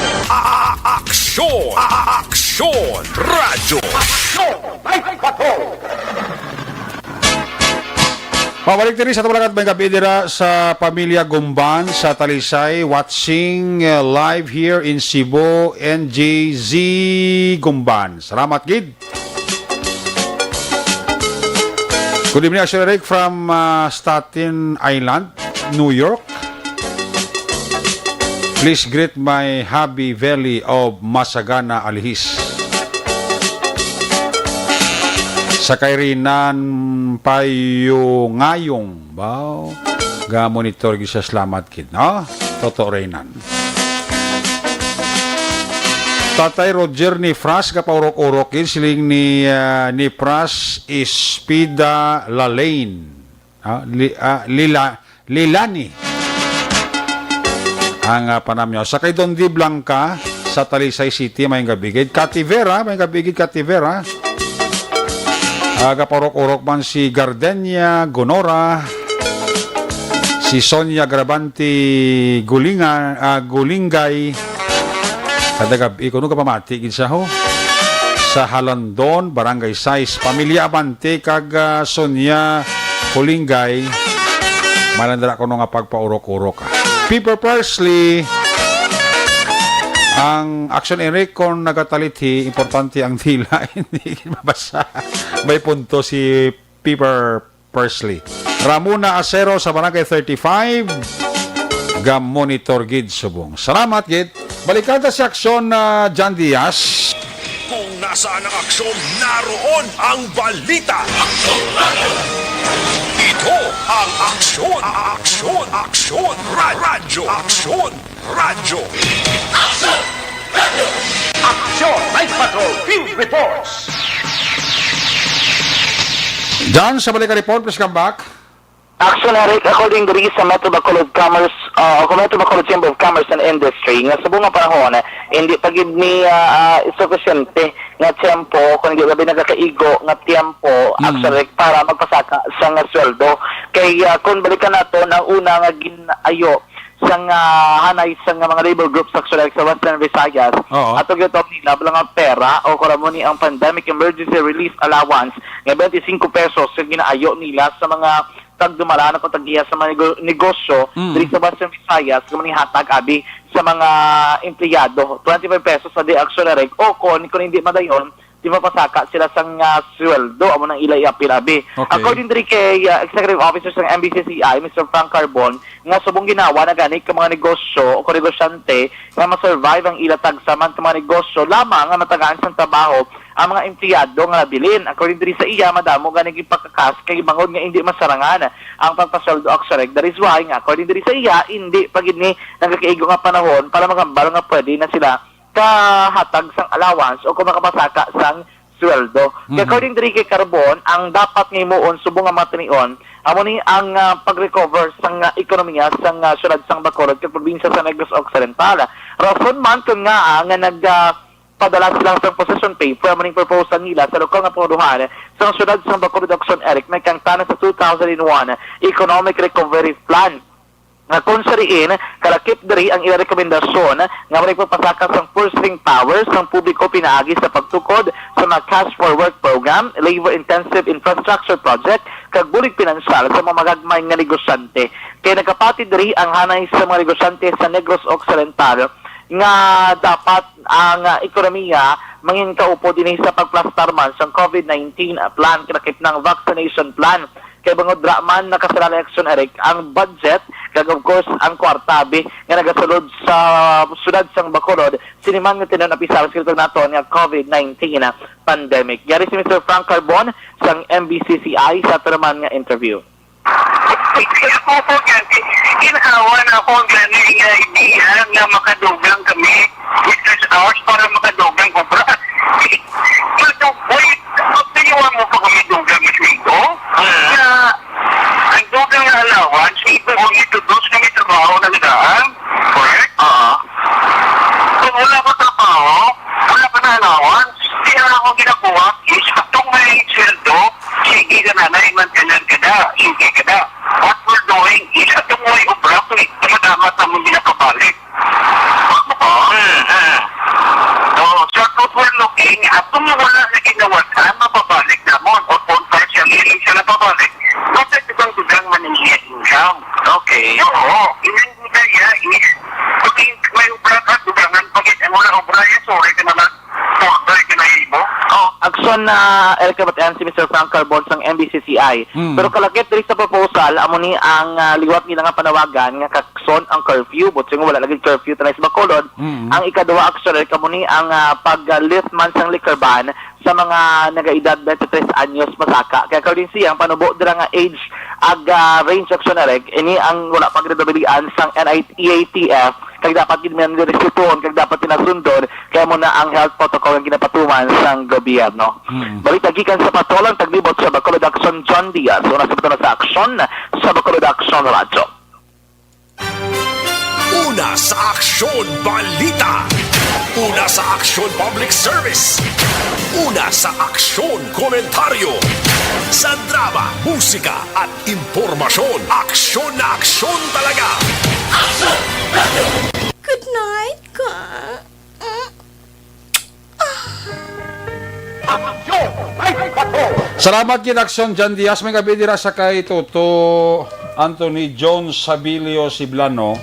Aksyon! Aksyon! Radyo! Aksyon! Night Patrol! Pabalik din sa tabalagat may kapidira sa pamilya Gumban sa Talisay, watching live here in Cebu, NJZ Gumban. Salamat, Gid. Good evening, Asher Rick from Staten Island, New York. Please greet my hubby Valley of Masagana Alihis. Sa kairinan payungayong ba? Ga monitor gisa salamat kid, no? Totoo Reynan. Tatay Roger ni Fras kapaurok-urok kid siling ni Fras Ispida Lalain. Lilani. Ang panamyo. Sa kay Don Di Blanca sa Talisay City may gabigid. Cativera, may gabigid Cativera. Kapaurok-urok man si Gardenia Gonora. Si Sonia Grabanti Gulingay. Kadagab, ikuno ka pamati, kinsa ho? Sa Halandon, Barangay 6, Pamilya Abante, kag Sonia Gulingay. Malandara ko nga pagpaurok-urok. Piper Parsley, ang action Eric kung nagatalithi, importante ang dila, hindi mabasa. May punto si Piper Parsley. Ramona Acero sa Barangay 35, Monitor Gid Subong. Salamat Gid. Balikan sa aksyon na John Diaz. Kung nasaan ang aksyon, naroon ang balita. Ito ang aksyon, radyo. Aksyon Night Patrol Field Reports. John, sa balikan report, please come back. Action Eric, according to sa Metro Bacolod Commerce, Metro Bacolod Chamber of Commerce and Industry, nga sa bunga panahon, hindi pagid ni sufficiente nga tempo, kung hindi gabi nagkakaigo nga tempo, Action Eric, para magpasaka sa nga sweldo. Kay kung balikan nato na una nga ginayo sa hanay sa mga labor groups Action Eric sa Western Visayas, at ito nila bilang ang pera o karamuni ang Pandemic Emergency Relief Allowance nga 25 pesos yung ginaayo nila sa mga tagdumala na patagiya sa mga negosyo dito sa Western Visayas kung hatag abi sa mga empleyado 25 pesos sa di Action Eric o kung hindi madayon di mapasaka sila sa sweldo amo nang ila iapil abi. According to kay Executive Officer ng MBCCI Mr. Frank Carbon nga subong ginawa na gani ka mga negosyo o negosyante nga ma-survive ang ilatag sa mga negosyo lamang nga matagaan sa trabaho ang mga empleyado nga nabilin. According to sa iya, madamo ganang ipakakas kay bangod nga hindi masarangan ang pagpasweldo Action Eric. That is why nga, according to sa iya, hindi pagid ni nagkakaigo nga panahon para magambal nga pwede na sila kahatag sang allowance o kung makapasaka sang sweldo. According to kay Carbon, ang dapat ngayon subong nga matinion amo ni ang pag-recover sang ekonomiya sang syudad sang Bacolod kay probinsya sa Negros Occidental. Rason man kun nga padala sila sa position paper maning proposal nila sa lokal nga pangunahan sa syudad sa Bacolod Action Eric may kangtanan sa 2001 Economic Recovery Plan. Nga kung sariin, kalakip dari ang irekomendasyon nga maripapasaka sa purchasing powers ng publiko pinaagi sa pagtukod sa mga cash for work program, labor-intensive infrastructure project, kag bulig pinansyal sa mga magagmay nga negosyante. Kaya nagkapatid dari ang hanay sa mga negosyante sa Negros Occidental nga dapat ang ekonomiya mangin kaupo din sa pagplastar man sa COVID-19 plan kinakip ng vaccination plan. Kay bangod man nakasala Action Eric ang budget kag of course ang kwartabi nga nagasulod sa syudad sang Bacolod sinimang nga tinon apisal sa nato nga COVID-19 pandemic. Yari si Mr. Frank Carbon sang MBCCI sa traman nga interview. Ako po kasi ginawa na ako ang ganing idea na makadugang kami business hours para makadugang ko pra. Wait, pagpiliwan mo pa kami dugang ito? Ang dugang na allowance, ito kung itudos kami trabaho na nagdaan. Correct? Kung wala ko trabaho, wala ka na allowance, kaya ako ginakuha is itong may sweldo, sige ka na naimantanan ka na, hindi ka na. What we're doing is itong way of roughly, tamadamat na mong ginakabalik. So, what we're looking, at kung wala na ginawa ka, mababalik na mo, o kung partially mention na Eric Kabatian si Mr. Frank Carbon sang MBCCI. Pero kalakit diri sa proposal amo ni ang liwat nila nga panawagan nga kakson ang curfew but sing wala lagi curfew tanay sa Bacolod. Ang ikaduha action Eric amo ni ang pag-lift man sang liquor ban sa mga nagaedad 23 anyos masaka. Kaya according siya ang panubo dira nga age ag range action Eric ini ang wala pagredabilian sang NITATF kag dapat gid man respetuhon kag dapat tinasundon kaya mo na ang health protocol ang ginapatuman sang gobyerno. Balita gikan sa patolang taglibot sa Bacolod Action John Diaz. Una sa sa action sa Bacolod Action Radyo. Una sa aksyon balita. Una sa aksyon public service. Una sa aksyon komentaryo. Sa drama, musika at impormasyon. Aksyon na aksyon talaga. Aksyon! Good night, ka. Salamat gid Aksyon John Diaz. May gabi dira sa kay Toto Anthony John Sabilio Siblano.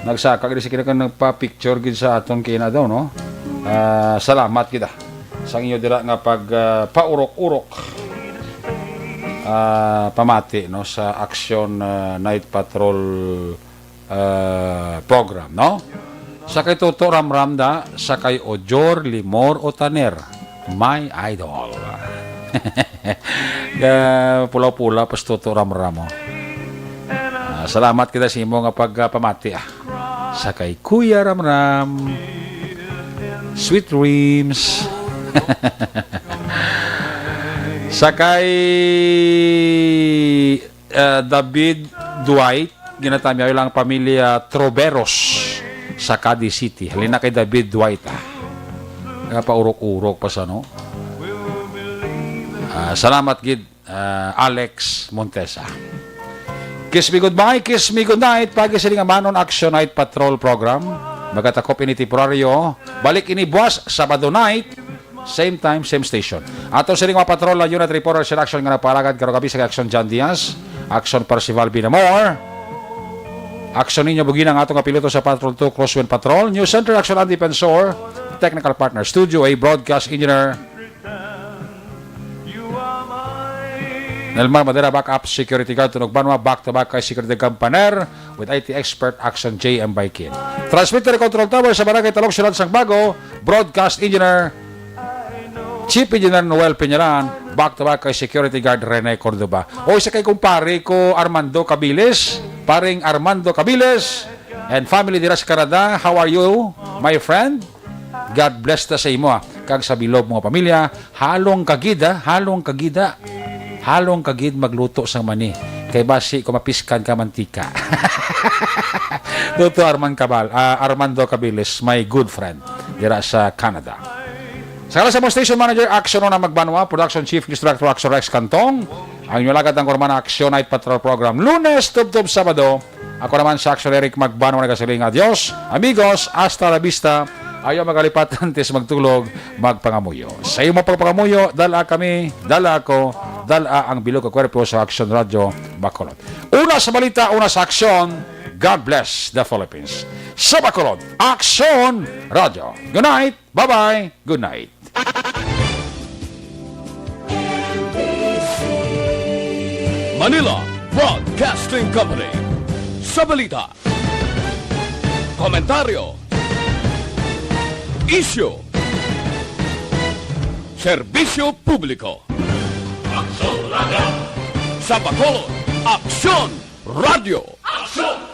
Nagsaka gid sa kina nagpa-picture gid sa aton kina daw no. Salamat gid sa inyo dira nga pag paurok-urok. Pamati no sa Action Night Patrol program no. Sa kay Toto Ramramda, sa kay Ojor Limor Otaner, my idol. Pulaw-pula pas Toto Ramramo. Salamat kita sa imo nga pagpamati sa kay Kuya Ramram, sweet dreams. Sa kay David Dwight, ginatami lang pamilya Troveros sa Cadiz City. Halina kay David Dwight paurok-urok pa sa no. Salamat gid Alex Montesa. Kiss me goodbye, kiss me goodnight. Pagi sa nga manon Action Night Patrol program. Magatakop ini temporaryo. Balik ini buwas Sabado night. Same time, same station. Ato sa mga patrol na unit reporter sa action nga napalagad karong gabi sa Action John Diaz, Action Percival Binamor, Action ninyo bugin ang atong piloto sa Patrol 2 Crosswind Patrol, News Center Action Andy Pensor, Technical Partner Studio A Broadcast Engineer Nelmar Madera Backup Security Guard Tunog Banwa back to back kay Security Campaner with IT Expert Action JM Baikin. Transmitter Control Tower sa Barangay Talog Silan Sang Bago, Broadcast Engineer Chief Engineer Noel Peñalan, back to back kay Security Guard Rene Cordoba. O isa kay kumpare ko Armando Cabiles, paring Armando Cabiles and family dira sa Canada. How are you, my friend? God bless ta sa imo kag sa bilog mga pamilya. Halong kagid magluto sang mani. Kay basi ko mapiskan ka mantika. Toto Armando Cabiles, my good friend dira sa Canada. Sa sa Station Manager Action na Magbanwa, Production Chief News Director Action Rex Cantong, ang inyong lagad ng Korman Action Night Patrol Program, Lunes, Tub-Tub, Sabado. Ako naman sa Action Eric Magbanwa, nagkasiling adios, amigos, hasta la vista, ayaw magalipatan, tis magtulog, magpangamuyo. Sa iyo mo pagpangamuyo, dala kami, dala ako, dala ang bilog kwerpo sa Action Radio Bacolod. Una sa balita, una sa aksyon, God bless the Philippines. Sa Bacolod, Action Radio. Good night, bye-bye, good night. Manila Broadcasting Company. Sa balita, komentaryo, issue, serbisyo publiko. Aksyon Radio. Sa Bacolod, Aksyon Radio. Aksyon!